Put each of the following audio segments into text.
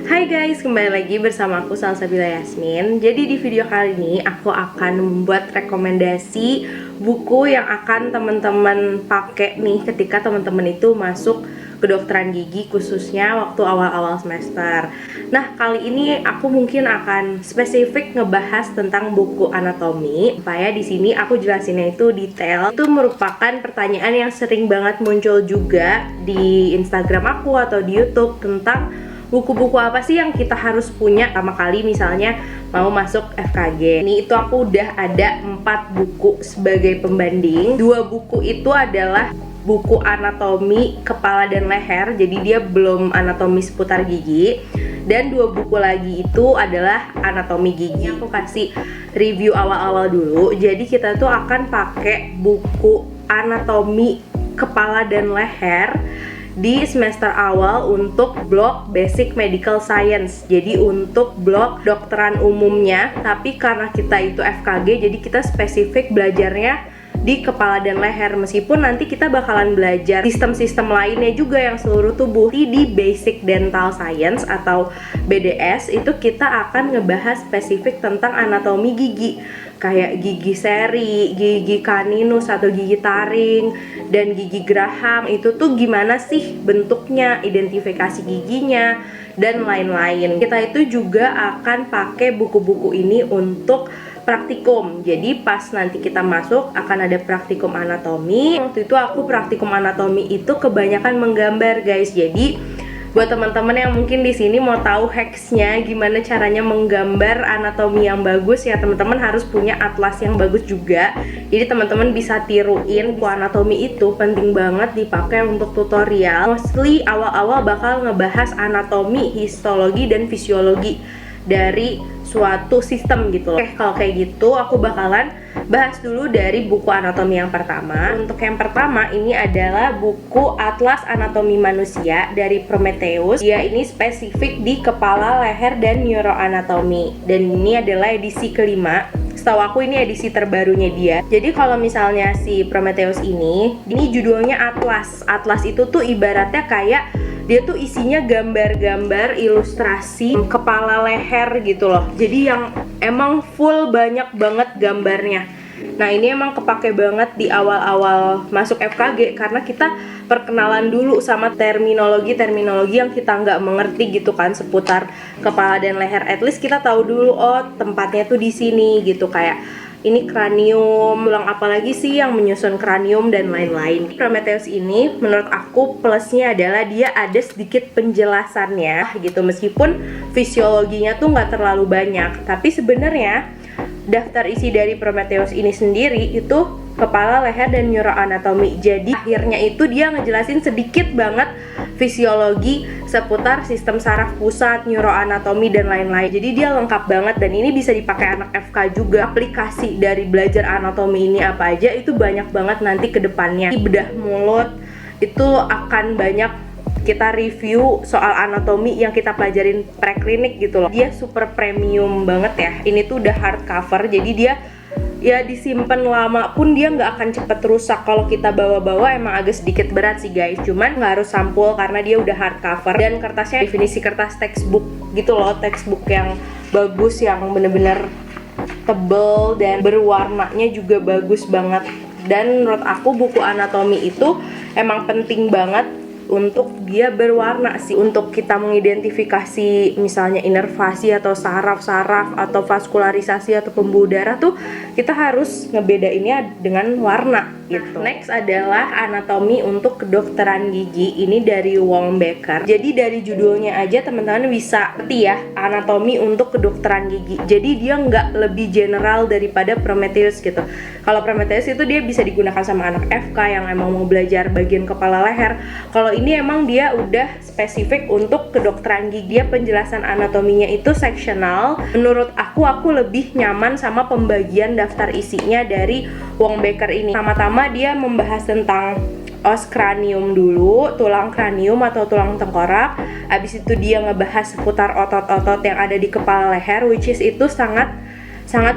Hai guys, kembali lagi bersama aku Salsabila Yasmin. Jadi di video kali ini aku akan membuat rekomendasi buku yang akan teman-teman pakai nih ketika teman-teman itu masuk kedokteran gigi, khususnya waktu awal-awal semester. Nah, kali ini aku mungkin akan spesifik ngebahas tentang buku anatomi supaya di sini aku jelasinnya itu detail. Itu merupakan pertanyaan yang sering banget muncul juga di Instagram aku atau di YouTube tentang buku-buku apa sih yang kita harus punya pertama kali misalnya mau masuk FKG. Ini itu aku udah ada 4 buku sebagai pembanding. 2 buku itu adalah buku anatomi kepala dan leher, jadi dia belum anatomi seputar gigi. Dan 2 buku lagi itu adalah anatomi gigi. Aku kasih review awal-awal dulu. Jadi kita tuh akan pakai buku anatomi kepala dan leher di semester awal untuk blok Basic Medical Science. Jadi untuk blok dokteran umumnya, tapi karena kita itu FKG, jadi kita spesifik belajarnya di kepala dan leher. Meskipun nanti kita bakalan belajar sistem-sistem lainnya juga yang seluruh tubuh. Di Basic Dental Science atau BDS itu kita akan ngebahas spesifik tentang anatomi gigi, kayak gigi seri, gigi caninus atau gigi taring, dan gigi geraham. Itu tuh gimana sih bentuknya, identifikasi giginya, dan lain-lain. Kita itu juga akan pakai buku-buku ini untuk praktikum. Jadi pas nanti kita masuk akan ada praktikum anatomi. Waktu itu aku praktikum anatomi itu kebanyakan menggambar, guys. Jadi buat teman-teman yang mungkin di sini mau tahu hacksnya gimana caranya menggambar anatomi yang bagus, ya teman-teman harus punya atlas yang bagus juga. Jadi teman-teman bisa tiruin buku anatomi, itu penting banget dipakai untuk tutorial. Mostly awal-awal bakal ngebahas anatomi, histologi, dan fisiologi dari suatu sistem gitu loh. Oke, kalau kayak gitu aku bakalan bahas dulu dari buku anatomi yang pertama. Untuk yang pertama ini adalah buku Atlas Anatomi Manusia dari Prometheus. Dia ini spesifik di kepala, leher, dan neuroanatomi. Dan ini adalah edisi kelima. Setahu aku ini edisi terbarunya dia. Jadi kalau misalnya si Prometheus ini judulnya Atlas. Atlas itu tuh ibaratnya kayak dia tuh isinya gambar-gambar ilustrasi kepala leher gitu loh. Jadi yang emang full banyak banget gambarnya. Nah ini emang kepake banget di awal-awal masuk FKG karena kita perkenalan dulu sama terminologi-terminologi yang kita nggak mengerti gitu kan seputar kepala dan leher. At least kita tahu dulu, oh tempatnya tuh di sini gitu, kayak ini kranium, tulang apalagi sih yang menyusun kranium dan lain-lain. Prometheus ini menurut aku plusnya adalah dia ada sedikit penjelasannya gitu, meskipun fisiologinya tuh nggak terlalu banyak. Tapi sebenarnya daftar isi dari Prometheus ini sendiri itu kepala, leher, dan neuroanatomi. Jadi akhirnya itu dia ngejelasin sedikit banget fisiologi seputar sistem saraf pusat, neuroanatomi, dan lain-lain. Jadi dia lengkap banget dan ini bisa dipakai anak FK juga. Aplikasi dari belajar anatomi ini apa aja itu banyak banget nanti ke depannya. Di bedah mulut itu akan banyak kita review soal anatomi yang kita pelajarin preklinik gitu loh. Dia super premium banget ya. Ini tuh udah hardcover, jadi dia ya disimpan lama pun dia nggak akan cepet rusak. Kalau kita bawa-bawa emang agak sedikit berat sih guys, cuman nggak harus sampul karena dia udah hardcover. Dan kertasnya definisi kertas textbook gitu loh, textbook yang bagus, yang bener-bener tebel dan berwarnanya juga bagus banget. Dan menurut aku buku anatomi itu emang penting banget untuk dia berwarna sih, untuk kita mengidentifikasi misalnya inervasi atau saraf-saraf atau vaskularisasi atau pembuluh darah tuh kita harus ngebedainnya dengan warna gitu. Next adalah anatomi untuk kedokteran gigi, ini dari Wong Becker. Jadi dari judulnya aja teman-teman bisa ngerti ya, anatomi untuk kedokteran gigi. Jadi dia nggak lebih general daripada Prometheus gitu. Kalau Prometheus itu dia bisa digunakan sama anak FK yang emang mau belajar bagian kepala leher. Kalau ini emang dia udah spesifik untuk kedokteran gigi. Dia penjelasan anatominya itu seksional. Menurut aku lebih nyaman sama pembagian daftar isinya dari Wong Becker ini. Pertama-tama dia membahas tentang os kranium dulu, tulang kranium atau tulang tengkorak. Abis itu dia ngebahas seputar otot-otot yang ada di kepala leher, which is itu sangat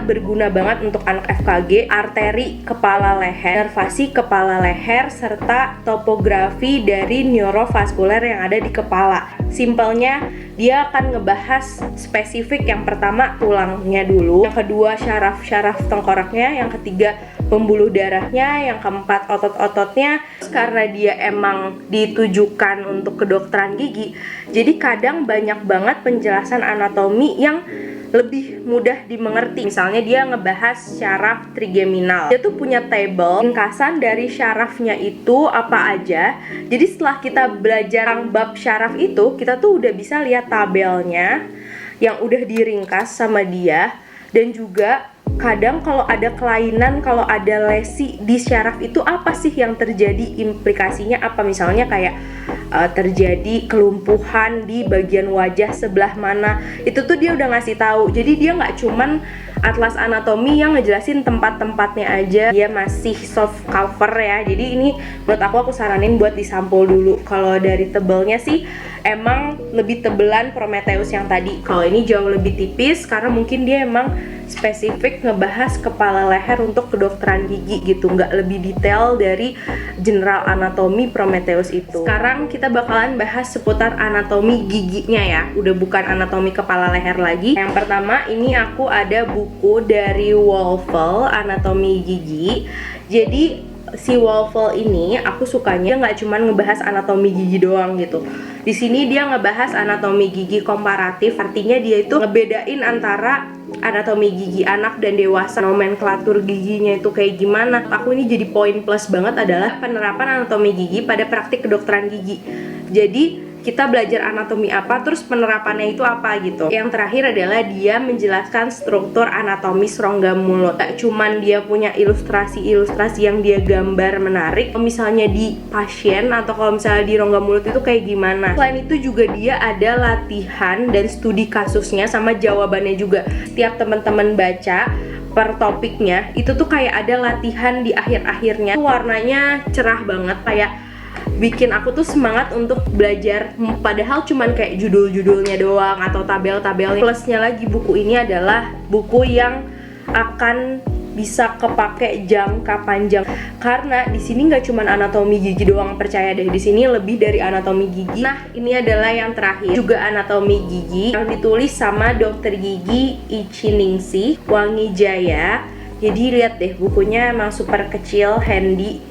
berguna banget untuk anak FKG. Arteri kepala leher, inervasi kepala leher, serta topografi dari neurovaskuler yang ada di kepala. simpelnya dia akan ngebahas spesifik. Yang pertama tulangnya dulu, yang kedua syaraf-syaraf tengkoraknya, yang ketiga pembuluh darahnya, yang keempat otot-ototnya. Karena dia emang ditujukan untuk kedokteran gigi, jadi kadang banyak banget penjelasan anatomi yang lebih mudah dimengerti. Misalnya dia ngebahas syaraf trigeminal, dia tuh punya table ringkasan dari syarafnya itu apa aja. Jadi setelah kita belajar bab syaraf itu, kita tuh udah bisa lihat tabelnya yang udah diringkas sama dia. Dan juga kadang kalau ada kelainan, kalau ada lesi di syaraf itu apa sih yang terjadi, implikasinya apa. Misalnya kayak terjadi kelumpuhan di bagian wajah sebelah mana, itu tuh dia udah ngasih tahu. Jadi dia nggak cuman atlas anatomi yang ngejelasin tempat-tempatnya aja, dia masih soft cover ya. Jadi ini menurut aku saranin buat disampul dulu. Kalau dari tebelnya sih emang lebih tebelan Prometheus yang tadi. Kalau ini jauh lebih tipis karena mungkin dia emang spesifik ngebahas kepala leher untuk kedokteran gigi gitu, nggak lebih detail dari general anatomi Prometheus itu. Sekarang kita bakalan bahas seputar anatomi giginya ya, udah bukan anatomi kepala leher lagi. Yang pertama ini aku ada buku dari Wolfel, anatomi gigi. Jadi si Wolfel ini aku sukanya nggak cuman ngebahas anatomi gigi doang gitu. Di sini dia ngebahas anatomi gigi komparatif, artinya dia itu ngebedain antara anatomi gigi anak dan dewasa, nomenklatur giginya itu kayak gimana. Aku ini jadi poin plus banget adalah penerapan anatomi gigi pada praktik kedokteran gigi. Jadi kita belajar anatomi apa, terus penerapannya itu apa gitu. Yang terakhir adalah dia menjelaskan struktur anatomis rongga mulut. Gak cuman dia punya ilustrasi-ilustrasi yang dia gambar menarik, misalnya di pasien atau kalau misalnya di rongga mulut itu kayak gimana. Selain itu juga dia ada latihan dan studi kasusnya sama jawabannya juga. Tiap teman-teman baca per topiknya itu tuh kayak ada latihan di akhir-akhirnya. Warnanya cerah banget, kayak bikin aku tuh semangat untuk belajar. Padahal cuman kayak judul-judulnya doang atau tabel-tabelnya. Plusnya lagi buku ini adalah buku yang akan bisa kepake jangka panjang, karena di sini nggak cuman anatomi gigi doang, percaya deh, di sini lebih dari anatomi gigi. Nah, ini adalah yang terakhir, juga anatomi gigi yang ditulis sama dokter gigi Ichiningsih Wangijaya. Jadi lihat deh, bukunya emang super kecil, handy.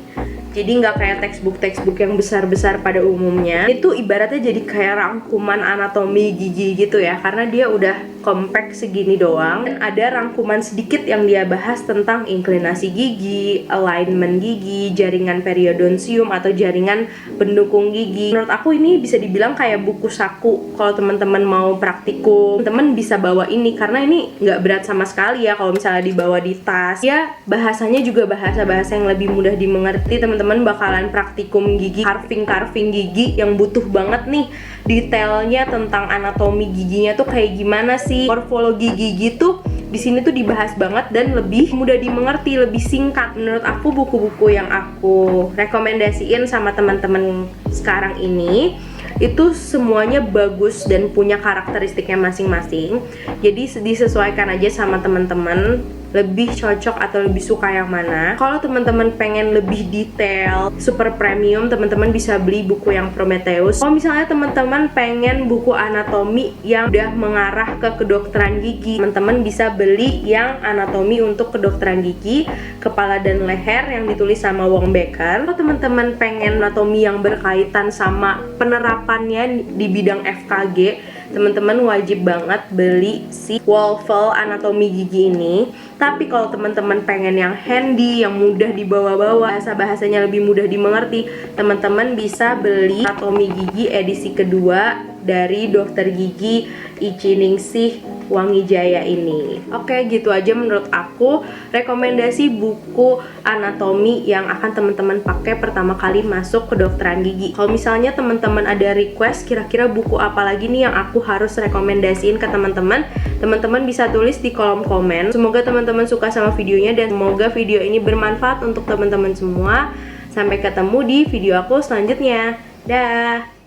Jadi nggak kayak textbook yang besar-besar pada umumnya. Itu ibaratnya jadi kayak rangkuman anatomi gigi gitu ya, karena dia udah compact segini doang. Dan ada rangkuman sedikit yang dia bahas tentang inklinasi gigi, alignment gigi, jaringan periodontium atau jaringan pendukung gigi. Menurut aku ini bisa dibilang kayak buku saku. Kalau teman-teman mau praktikum, teman bisa bawa ini karena ini nggak berat sama sekali ya kalau misalnya dibawa di tas. Ya bahasanya juga bahasa-bahasa yang lebih mudah dimengerti. Teman-teman bakalan praktikum gigi, carving gigi yang butuh banget nih detailnya tentang anatomi giginya tuh kayak gimana sih, morfologi gigi tuh di sini tuh dibahas banget dan lebih mudah dimengerti, lebih singkat. Menurut aku buku-buku yang aku rekomendasiin sama teman-teman sekarang ini itu semuanya bagus dan punya karakteristiknya masing-masing. Jadi disesuaikan aja sama teman-teman lebih cocok atau lebih suka yang mana. Kalau teman-teman pengen lebih detail, super premium, teman-teman bisa beli buku yang Prometheus. Kalau misalnya teman-teman pengen buku anatomi yang udah mengarah ke kedokteran gigi, teman-teman bisa beli yang anatomi untuk kedokteran gigi, kepala dan leher yang ditulis sama Wong Becker. Kalau teman-teman pengen anatomi yang berkaitan sama penerapannya di bidang FKG, teman-teman wajib banget beli si Wolfel anatomi gigi ini. Tapi kalau teman-teman pengen yang handy, yang mudah dibawa-bawa, bahasa-bahasanya lebih mudah dimengerti, teman-teman bisa beli anatomi gigi edisi kedua dari dokter gigi Ichiningsih Wangijaya ini. Oke, gitu aja menurut aku rekomendasi buku anatomi yang akan teman-teman pakai pertama kali masuk ke kedokteran gigi. Kalau misalnya teman-teman ada request kira-kira buku apa lagi nih yang aku harus rekomendasiin ke teman-teman, teman-teman bisa tulis di kolom komen. Semoga teman-teman suka sama videonya dan semoga video ini bermanfaat untuk teman-teman semua. Sampai ketemu di video aku selanjutnya. Dah.